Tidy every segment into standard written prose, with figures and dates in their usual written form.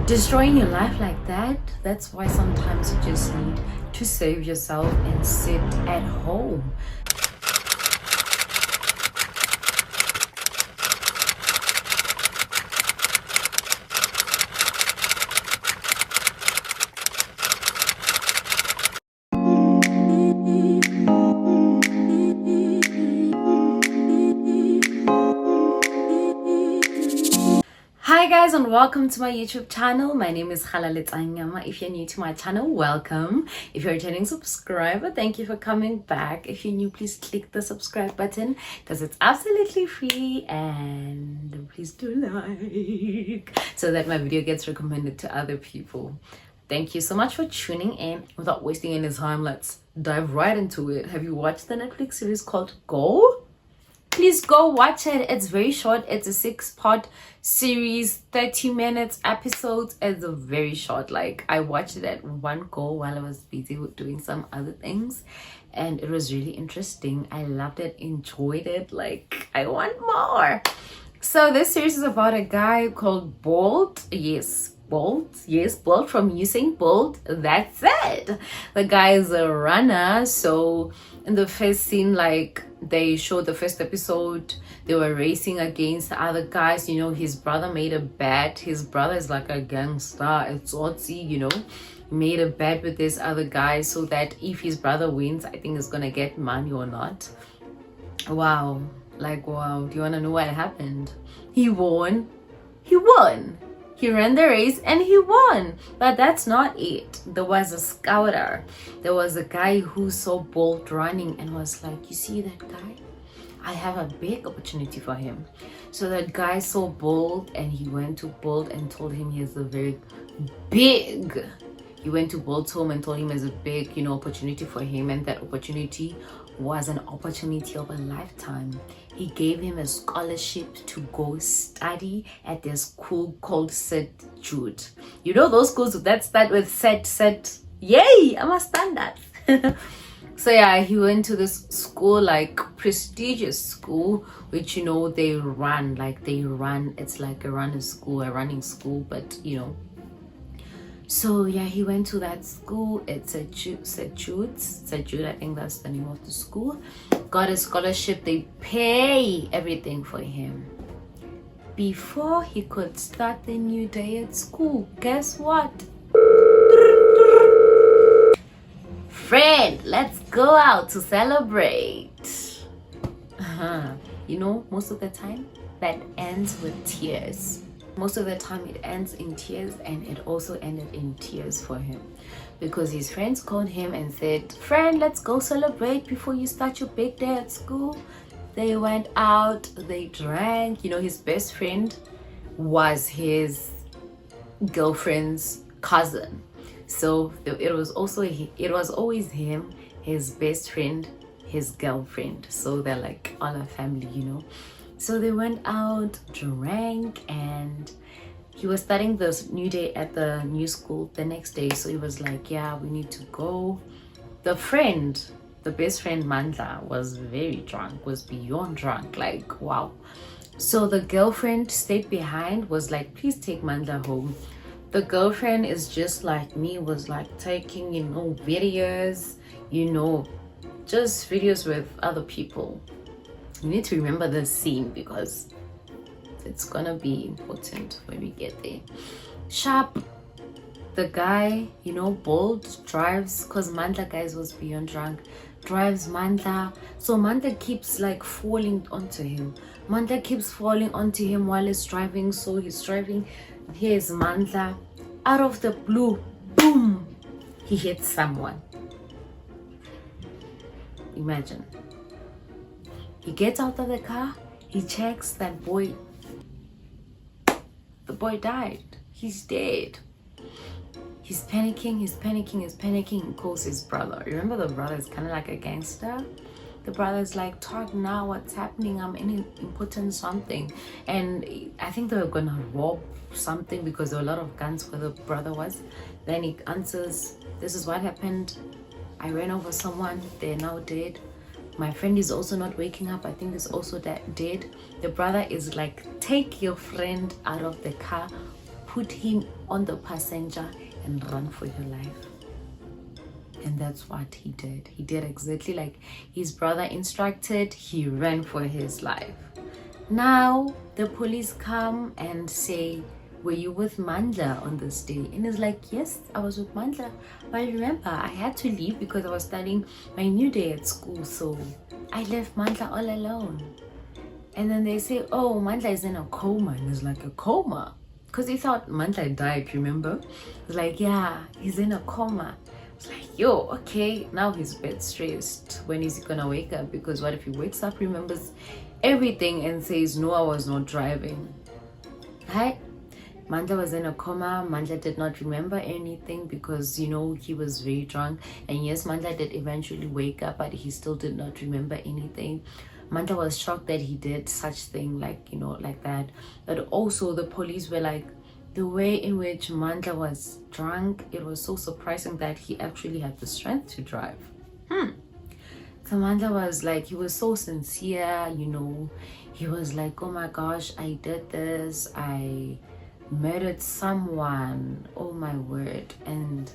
Destroying your life like that, that's why sometimes you just need to save yourself and sit at home. Hi guys, and welcome to my YouTube channel. My name is Halalets Anyama. If you're new to my channel, welcome. If you're a returning subscriber, thank you for coming back. If you're new, please click the subscribe button because it's absolutely free, and please do like so that my video gets recommended to other people. Thank you so much for tuning in. Without wasting any time, let's dive right into it. Have you watched the Netflix series called Go? Please go watch it. It's very short. It's a 6-part series, 30 minutes episodes. It's very short. Like, I watched it at one go while I was busy with doing some other things, and it was really interesting. I loved it, enjoyed it. Like, I want more. So this series is about a guy called Bolt. Bolt from Usain Bolt. That's it. The guy is a runner. So in the first scene, like, they showed the first episode, they were racing against the other guys. You know, his brother made a bet. His brother is like a gangster. It's Otzi, you know. He made a bet with this other guy so that if his brother wins, I think he's gonna get money or not. Wow. Like, wow. Do you want to know what happened? He won. He ran the race and he won. But that's not it. There was a scouter. There was a guy who saw Bolt running and was like, you see that guy? I have a big opportunity for him. So that guy saw Bolt and he went to Bolt and told him he has a very big... He went to Bolt's home and told him there's a big, opportunity for him. And that opportunity was an opportunity of a lifetime. He gave him a scholarship to go study at their school called St. Jude. You know those schools that start with set. Yay, I'm a standard. So yeah, he went to this school, like prestigious school, which they run. It's like a running school, but So yeah, he went to that school. It's St. Jude, I think that's the name of the school. Got a scholarship. They pay everything for him. Before he could start the new day at school, guess what? Friend, let's go out to celebrate. Most of the time that ends with tears. Most of the time it ends in tears, and it also ended in tears for him because his friends called him and said, friend, let's go celebrate before you start your big day at school. They went out, they drank. His best friend was his girlfriend's cousin, so it was always him, his best friend, his girlfriend. So they're like all a family. So they went out, drank, and he was starting this new day at the new school the next day. So he was like, yeah, we need to go. The best friend Mandla was very drunk, was beyond drunk, like, wow. So the girlfriend stayed behind, was like, please take Mandla home. The girlfriend is just like me, was like taking, videos, just videos with other people. You need to remember this scene because it's gonna be important when we get there. Sharp, the guy, Bolt drives, because Mandla, guys, was beyond drunk, drives Mandla. So Mandla keeps like falling onto him. Mandla keeps falling onto him while he's driving. So he's driving. Here's Mandla. Out of the blue, boom, he hits someone. Imagine. He gets out of the car, he checks that boy. The boy died. He's dead. He's panicking. He calls his brother. Remember, the brother is kind of like a gangster. The brother's like, talk now, what's happening? I'm in important something. And I think they were gonna rob something because there were a lot of guns where the brother was. Then he answers, this is what happened. I ran over someone, they're now dead. My friend is also not waking up. I think is also dead. The brother is like, take your friend out of the car, put him on the passenger and run for your life. And that's what he did. He did exactly like his brother instructed. He ran for his life. Now the police come and say, were you with Mandla on this day? And he's like, yes, I was with Mandla. But remember, I had to leave because I was studying my new day at school. So I left Mandla all alone. And then they say, oh, Mandla is in a coma. And it's like, a coma? Because they thought Mandla died, remember? It's like, yeah, he's in a coma. It's like, yo, okay, now he's a bit stressed. When is he gonna wake up? Because what if he wakes up, remembers everything and says, no, I was not driving? Right? Mandla was in a coma. Mandla did not remember anything because, you know, he was very drunk. And yes, Mandla did eventually wake up, but he still did not remember anything. Mandla was shocked that he did such thing, like, you know, like that. But also the police were like, the way in which Mandla was drunk, it was so surprising that he actually had the strength to drive. So Mandla was like, he was so sincere, you know. He was like, oh my gosh, I did this. I murdered someone. Oh my word. And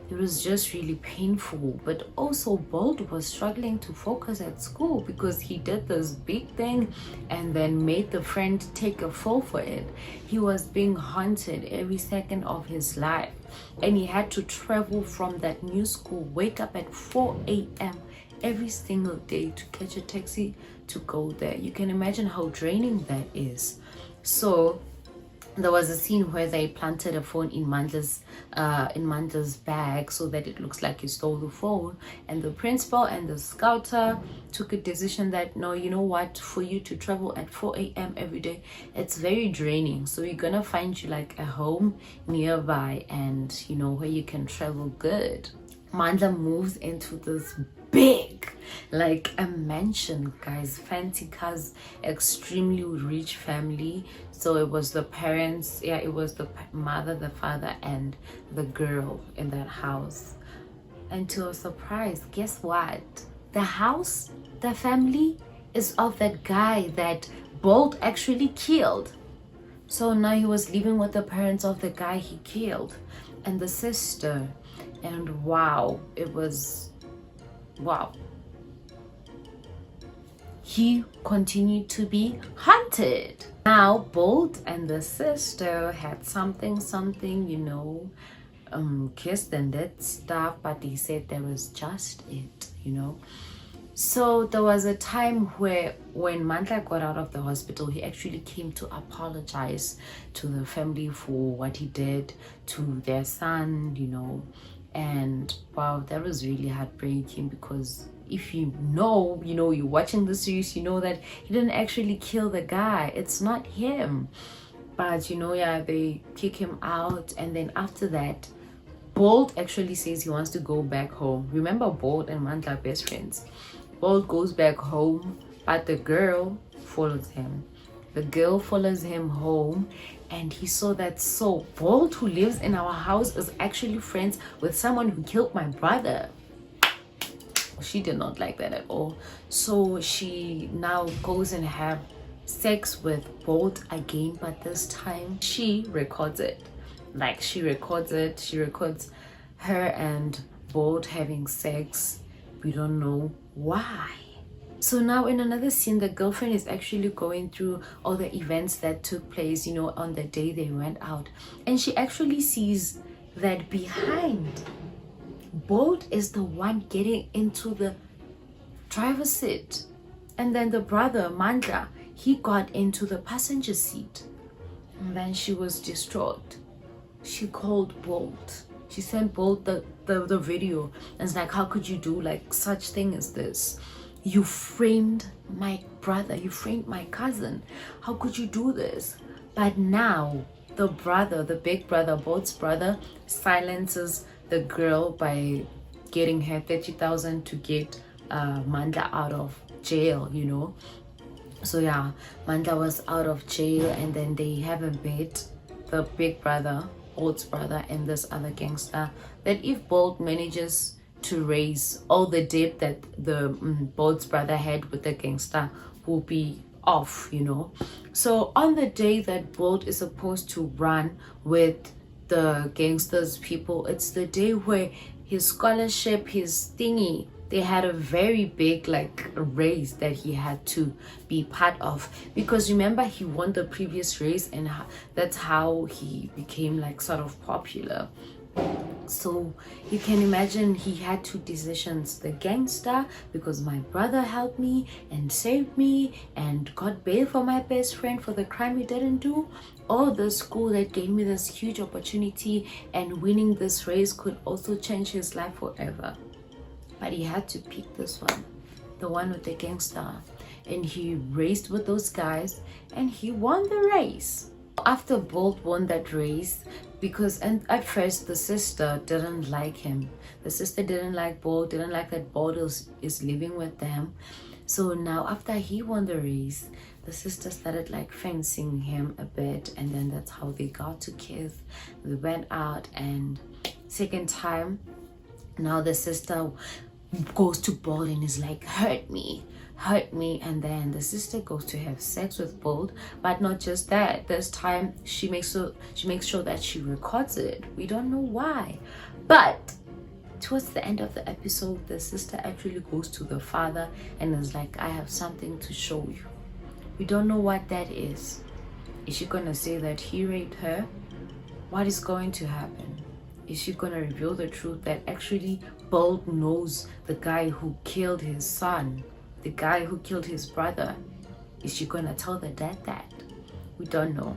it was just really painful. But also Bolt was struggling to focus at school because he did this big thing and then made the friend take a fall for it. He was being haunted every second of his life, and he had to travel from that new school, wake up at 4 a.m. every single day to catch a taxi to go there. You can imagine how draining that is. So there was a scene where they planted a phone in Mandla's bag so that it looks like he stole the phone, and the principal and the scouter took a decision that, no, you know what, for you to travel at 4 a.m. every day, it's very draining. So we're gonna find you like a home nearby, and you know, where you can travel good. Mandla moves into this big, like a mansion, guys, fancy cars, extremely rich family. So it was the parents, yeah, it was the mother, the father, and the girl in that house. And to a surprise, guess what? The house, the family is of that guy that Bolt actually killed. So now he was living with the parents of the guy he killed and the sister. And wow, it was wow. He continued to be haunted. Now Bolt and the sister had something, you know, kissed and that stuff, but he said there was just it, you know. So there was a time where when Mandla got out of the hospital, he actually came to apologize to the family for what he did to their son, you know. And wow, that was really heartbreaking, because if you know, you're watching the series, you know that he didn't actually kill the guy. It's not him. But you know, yeah, they kick him out, and then after that, Bolt actually says he wants to go back home. Remember, Bolt and Mandla are best friends. Bolt goes back home, but the girl follows him. The girl follows him home, and he saw that, so Bolt, who lives in our house, is actually friends with someone who killed my brother. She did not like that at all. So she now goes and have sex with Bolt again, but this time she records it. Like, she records her and Bolt having sex. We don't know why. So now in another scene, the girlfriend is actually going through all the events that took place, on the day they went out. And she actually sees that behind, Bolt is the one getting into the driver's seat. And then the brother, Mandla, he got into the passenger seat. And then she was distraught. She called Bolt. She sent Bolt the video. And it's like, how could you do like such thing as this? You framed my brother. You framed my cousin. How could you do this? But now the brother, the big brother, Bolt's brother, silences the girl by getting her 30,000 to get Mandla out of jail, So yeah, Mandla was out of jail, and then they have a bet, the big brother, Bolt's brother, and this other gangster, that if Bolt manages to raise all the debt that the Bolt's brother had with the gangster, will be off, you know. So on the day that Bolt is supposed to run with the gangsters people, it's the day where his scholarship, his thingy, they had a very big like race that he had to be part of, because remember he won the previous race, and that's how he became like sort of popular. So you can imagine he had two decisions: the gangster, because my brother helped me and saved me and got bail for my best friend for the crime he didn't do, or the school that gave me this huge opportunity, and winning this race could also change his life forever. But he had to pick this one, the one with the gangster, and he raced with those guys and he won the race. After Bolt won that race, because and at first the sister didn't like him, the sister didn't like Bolt, didn't like that Bolt is living with them. So now after he won the race, the sister started like fencing him a bit, and then that's how they got to kiss. They went out, and second time, now the sister goes to Bolt and is like, hurt me, and then the sister goes to have sex with Bolt. But not just that, this time she makes sure that she records it. We don't know why, but towards the end of the episode, the sister actually goes to the father and is like, I have something to show you. We don't know what that is. Is she gonna say that he raped her? What is going to happen? Is she gonna reveal the truth that actually Bolt knows the guy who killed his son, the guy who killed his brother? Is she gonna tell the dad that? We don't know.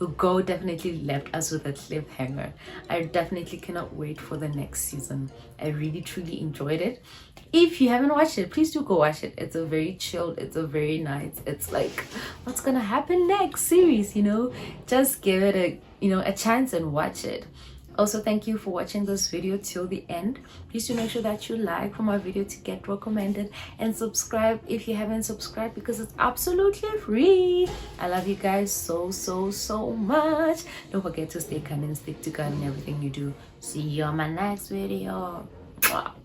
Ugo definitely left us with a cliffhanger. I definitely cannot wait for the next season. I really truly enjoyed it. If you haven't watched it, please do go watch it. It's a very chilled, it's a very nice, it's like what's gonna happen next series, you know. Just give it a chance and watch it. Also, thank you for watching this video till the end. Please do make sure that you like for my video to get recommended, and subscribe if you haven't subscribed, because it's absolutely free. I love you guys so much. Don't forget to stay kind and stick to God in everything you do. See you on my next video. Mwah.